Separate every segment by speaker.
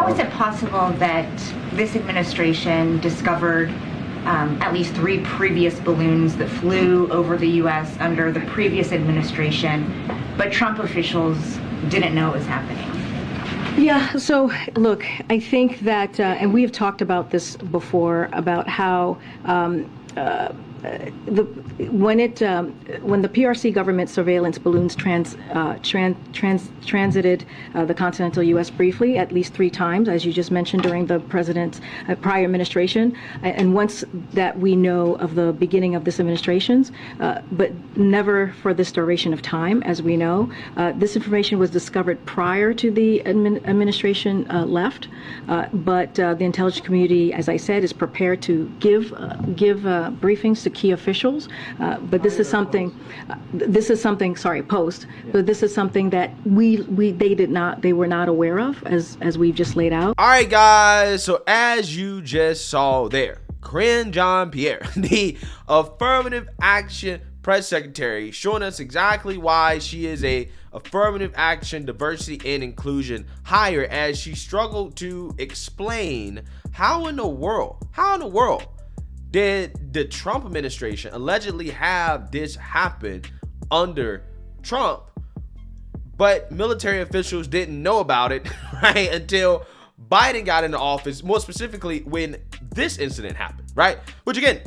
Speaker 1: How is it possible that this administration discovered at least 3 previous balloons that flew over the U.S. under the previous administration, but Trump officials didn't know it was happening?
Speaker 2: Yeah, so look, I think that, and we have talked about this before, about how when the PRC government surveillance balloons transited the continental U.S. briefly, at least 3 times, as you just mentioned, during the president's prior administration, and once that we know of the beginning of this administration's, but never for this duration of time, as we know. This information was discovered prior to the administration left, but the intelligence community, as I said, is prepared to give briefings to key officials, but this is something. Post. But this is something that they were not aware of, as we've just laid out.
Speaker 3: All right, guys. So as you just saw there, Karine Jean-Pierre, the affirmative action press secretary, showing us exactly why she is a affirmative action, diversity, and inclusion hire, as she struggled to explain how in the world did the Trump administration allegedly have this happen under Trump, but military officials didn't know about it, right, until Biden got into office, more specifically when this incident happened, right? Which, again,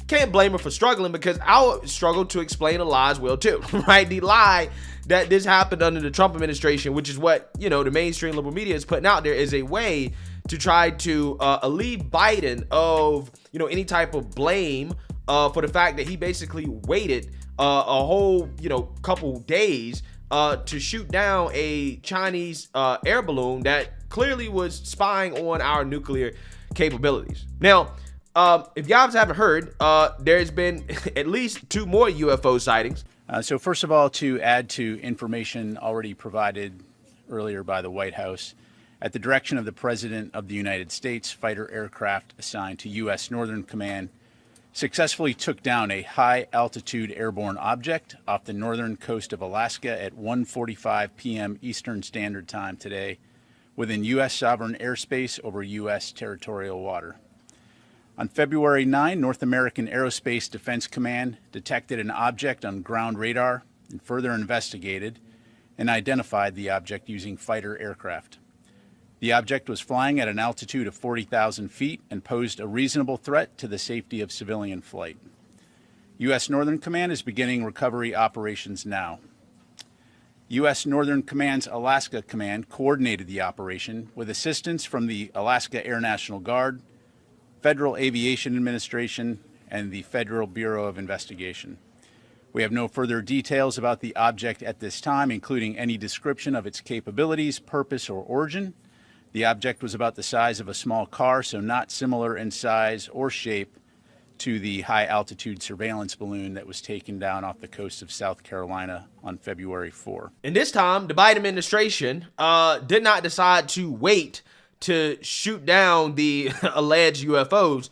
Speaker 3: can't blame her for struggling, because I'll struggle to explain a lie as well too, right? The lie that this happened under the Trump administration, which is what, the mainstream liberal media is putting out there, is a way to try to alleviate Biden of, any type of blame for the fact that he basically waited a whole, couple days to shoot down a Chinese air balloon that clearly was spying on our nuclear capabilities. Now, if y'all haven't heard, there's been at least 2 more UFO sightings.
Speaker 4: So first of all, to add to information already provided earlier by the White House, at the direction of the President of the United States, fighter aircraft assigned to U.S. Northern Command successfully took down a high-altitude airborne object off the northern coast of Alaska at 1:45 p.m. Eastern Standard Time today, within U.S. sovereign airspace over U.S. territorial water. On February 9, North American Aerospace Defense Command detected an object on ground radar and further investigated and identified the object using fighter aircraft. The object was flying at an altitude of 40,000 feet and posed a reasonable threat to the safety of civilian flight. U.S. Northern Command is beginning recovery operations now. U.S. Northern Command's Alaska Command coordinated the operation with assistance from the Alaska Air National Guard, Federal Aviation Administration, and the Federal Bureau of Investigation. We have no further details about the object at this time, including any description of its capabilities, purpose, or origin. The object was about the size of a small car, so not similar in size or shape to the high-altitude surveillance balloon that was taken down off the coast of South Carolina on February 4.
Speaker 3: And this time, the Biden administration did not decide to wait to shoot down the alleged UFOs.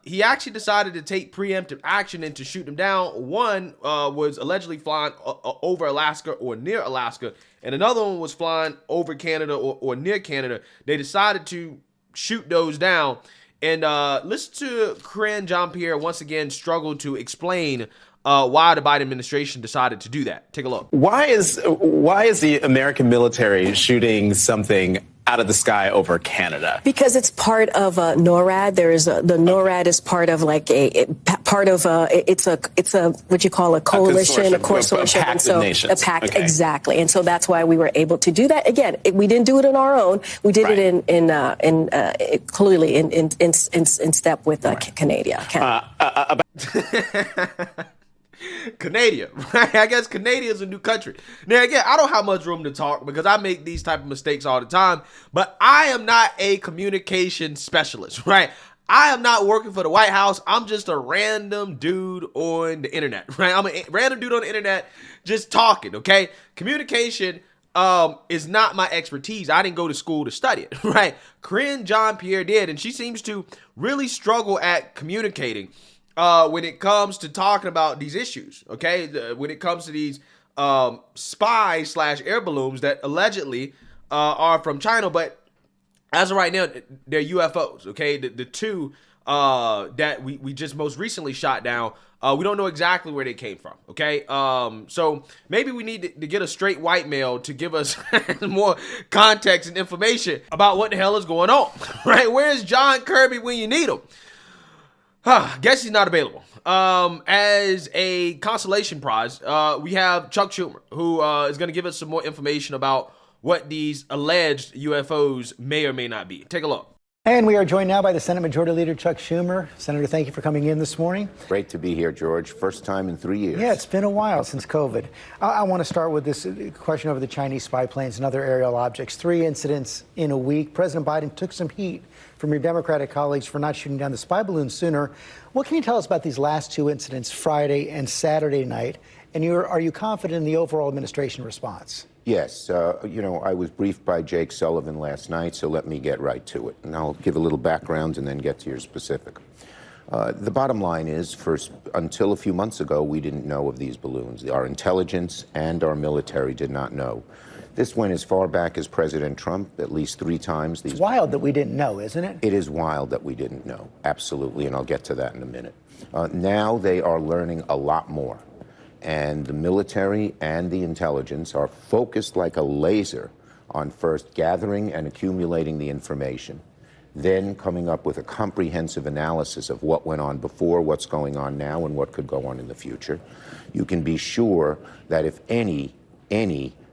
Speaker 3: He actually decided to take preemptive action and to shoot them down. One was allegedly flying over Alaska or near Alaska, and another one was flying over Canada or near Canada. They decided to shoot those down. And listen to Karine Jean-Pierre once again struggle to explain why the Biden administration decided to do that. Take a look.
Speaker 5: Why is the American military shooting something out of the sky over Canada?
Speaker 6: Because it's part of NORAD. The NORAD is part of it's a what you call a coalition, a consortium,
Speaker 5: a pact of nations.
Speaker 6: A pact,
Speaker 5: okay.
Speaker 6: Exactly. And so that's why we were able to do that. Again, we didn't do it on our own. We did it clearly in step with Canada.
Speaker 3: Canada, right? I guess Canada is a new country. Now, again, I don't have much room to talk because I make these type of mistakes all the time, but I am not a communication specialist, right? I am not working for the White House. I'm just a random dude on the internet, right? I'm a random dude on the internet just talking, okay? Communication is not my expertise. I didn't go to school to study it, right? Karine Jean-Pierre did, and she seems to really struggle at communicating when it comes to talking about these issues, okay? When it comes to these spy/air balloons that allegedly are from China. But as of right now, they're UFOs. Okay, the two that we just most recently shot down. We don't know exactly where they came from. Okay, so maybe we need to get a straight white male to give us more context and information about what the hell is going on. Right? Where's John Kirby when you need him? Guess he's not available. As a consolation prize, we have Chuck Schumer, who is going to give us some more information about what these alleged UFOs may or may not be. Take a look.
Speaker 7: And we are joined now by the Senate Majority Leader Chuck Schumer. Senator, thank you for coming in this morning.
Speaker 8: Great to be here, George. First time in 3 years.
Speaker 7: Yeah, it's been a while since COVID. I want to start with this question over the Chinese spy planes and other aerial objects. 3 incidents in a week. President Biden took some heat from your Democratic colleagues for not shooting down the spy balloon sooner. What can you tell us about these last 2 incidents, Friday and Saturday night? And are you confident in the overall administration response?
Speaker 8: Yes. I was briefed by Jake Sullivan last night, so let me get right to it. And I'll give a little background and then get to your specific. The bottom line is, until a few months ago, we didn't know of these balloons. Our intelligence and our military did not know. This went as far back as President Trump, at least 3 times.
Speaker 7: It's wild that we didn't know, isn't it?
Speaker 8: It is wild that we didn't know, absolutely, and I'll get to that in a minute. Now they are learning a lot more, and the military and the intelligence are focused like a laser on first gathering and accumulating the information, then coming up with a comprehensive analysis of what went on before, what's going on now, and what could go on in the future. You can be sure that if any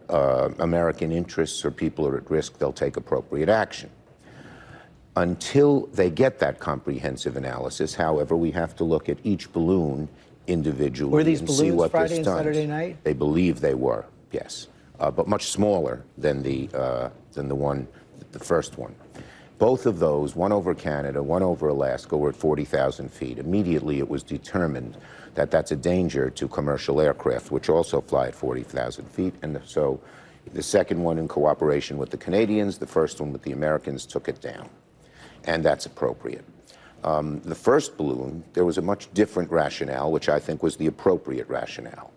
Speaker 8: American interests or people are at risk, they'll take appropriate action. Until they get that comprehensive analysis, however, we have to look at each balloon individually.
Speaker 7: Were these
Speaker 8: and see
Speaker 7: balloons
Speaker 8: what
Speaker 7: Friday
Speaker 8: this
Speaker 7: and
Speaker 8: does.
Speaker 7: Saturday night?
Speaker 8: They believe they were, yes, but much smaller than the first one. Both of those, one over Canada, one over Alaska, were at 40,000 feet. Immediately, it was determined that that's a danger to commercial aircraft, which also fly at 40,000 feet. And so the second one, in cooperation with the Canadians, the first one with the Americans, took it down. And that's appropriate. The first balloon, there was a much different rationale, which I think was the appropriate rationale.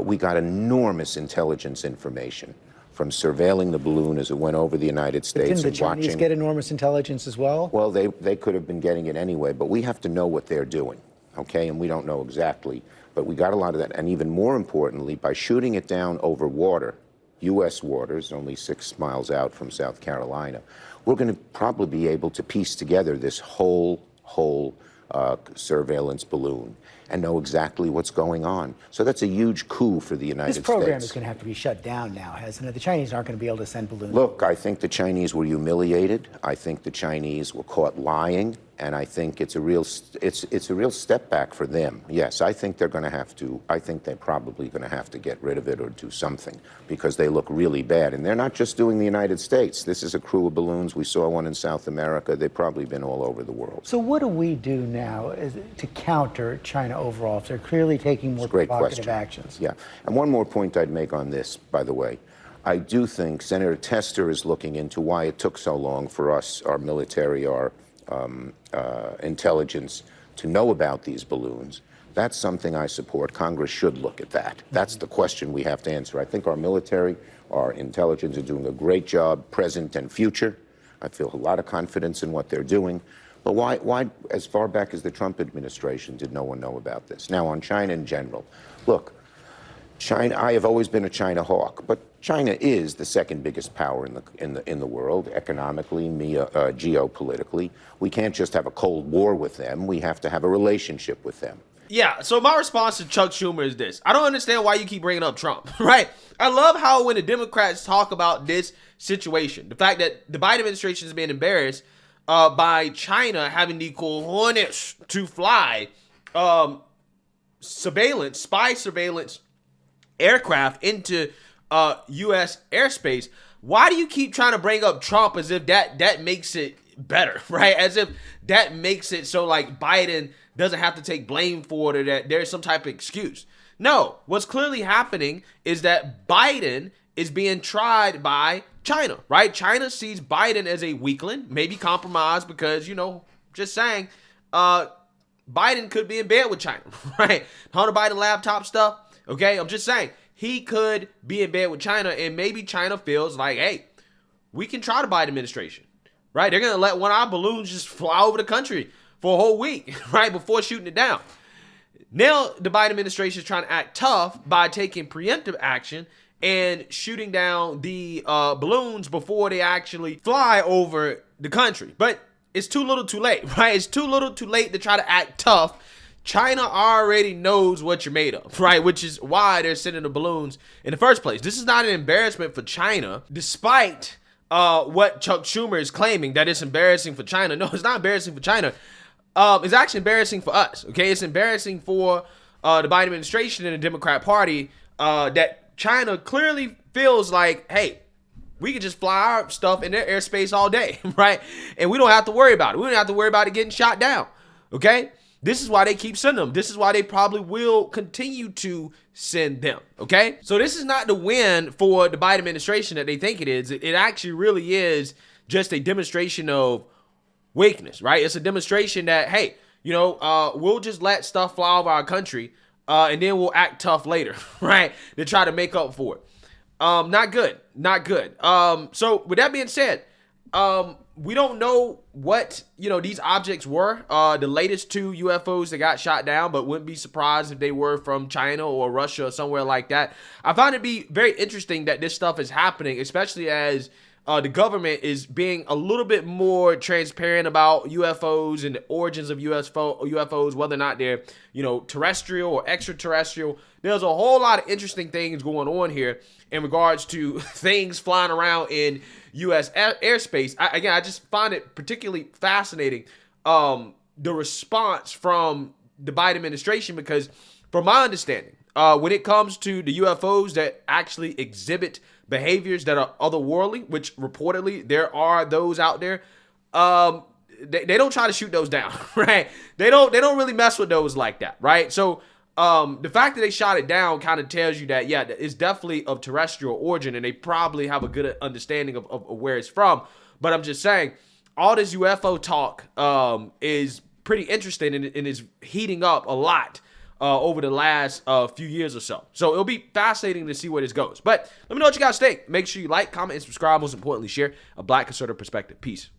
Speaker 8: We got enormous intelligence information from surveilling the balloon as it went over the United States and watching.
Speaker 7: Didn't the Chinese get enormous intelligence as well?
Speaker 8: Well, they could have been getting it anyway, but we have to know what they're doing, okay? And we don't know exactly, but we got a lot of that. And even more importantly, by shooting it down over water, U.S. waters, only 6 miles out from South Carolina, we're going to probably be able to piece together this whole surveillance balloon and know exactly what's going on. So that's a huge coup for the United States.
Speaker 7: This program is going to have to be shut down now, hasn't it? The Chinese aren't going to be able to send balloons.
Speaker 8: Look, I think the Chinese were humiliated. I think the Chinese were caught lying, and I think it's a real step back for them. Yes, I think they're going to have to. I think they're probably going to have to get rid of it or do something because they look really bad. And they're not just doing the United States. This is a crew of balloons. We saw one in South America. They've probably been all over the world.
Speaker 7: So what do we do now to counter China overall if they're clearly taking more provocative actions?
Speaker 8: Yeah. And one more point I'd make on this, by the way. I do think Senator Tester is looking into why it took so long for us, our military, our intelligence, to know about these balloons. That's something I support. Congress should look at that. That's the question we have to answer. I think our military, our intelligence are doing a great job, present and future. I feel a lot of confidence in what they're doing. But why, as far back as the Trump administration, did no one know about this? Now, on China in general, look, China, I have always been a China hawk, but China is the second biggest power in the world, economically, geopolitically. We can't just have a Cold War with them. We have to have a relationship with them.
Speaker 3: Yeah, so my response to Chuck Schumer is this. I don't understand why you keep bringing up Trump, right? I love how when the Democrats talk about this situation, the fact that the Biden administration is being embarrassed by China having the cojones to fly spy surveillance aircraft into U.S. airspace. Why do you keep trying to bring up Trump as if that makes it better, right? As if that makes it so like Biden doesn't have to take blame for it or that there's some type of excuse. No, what's clearly happening is that Biden is being tried by China, right? China sees Biden as a weakling, maybe compromised because, just saying, Biden could be in bed with China, right? Hunter Biden laptop stuff, okay? I'm just saying, he could be in bed with China and maybe China feels like, hey, we can try the Biden administration. right? They're going to let one of our balloons just fly over the country for a whole week, right, before shooting it down. Now, the Biden administration is trying to act tough by taking preemptive action and shooting down the balloons before they actually fly over the country. But it's too little too late, right? It's too little too late to try to act tough. China already knows what you're made of, right? Which is why they're sending the balloons in the first place. This is not an embarrassment for China, despite what Chuck Schumer is claiming that it's embarrassing for China. No, it's not embarrassing for China. It's actually embarrassing for us, okay? It's embarrassing for the Biden administration and the Democrat Party that China clearly feels like, hey, we can just fly our stuff in their airspace all day, right? And we don't have to worry about it. We don't have to worry about it getting shot down, okay? This is why they keep sending them. This is why they probably will continue to send them, okay? So this is not the win for the Biden administration that they think it is. It actually really is just a demonstration of weakness, right? It's a demonstration that, hey, we'll just let stuff fly over our country and then we'll act tough later, right? To try to make up for it. Not good. So with that being said, we don't know what, these objects were. The latest 2 UFOs that got shot down, but wouldn't be surprised if they were from China or Russia or somewhere like that. I find it be very interesting that this stuff is happening, especially as the government is being a little bit more transparent about UFOs and the origins of UFOs, whether or not they're, terrestrial or extraterrestrial. There's a whole lot of interesting things going on here in regards to things flying around in U.S. airspace. I just find it particularly fascinating, the response from the Biden administration, because from my understanding, when it comes to the UFOs that actually exhibit behaviors that are otherworldly, which reportedly there are those out there, they don't try to shoot those down, right? They don't really mess with those like that, right? So the fact that they shot it down kind of tells you that, yeah, it's definitely of terrestrial origin, and they probably have a good understanding of where it's from. But I'm just saying, all this UFO talk is pretty interesting and is heating up a lot over the last few years or so. So it'll be fascinating to see where this goes. But let me know what you guys think. Make sure you like, comment, and subscribe. Most importantly, share a Black conservative perspective. Peace.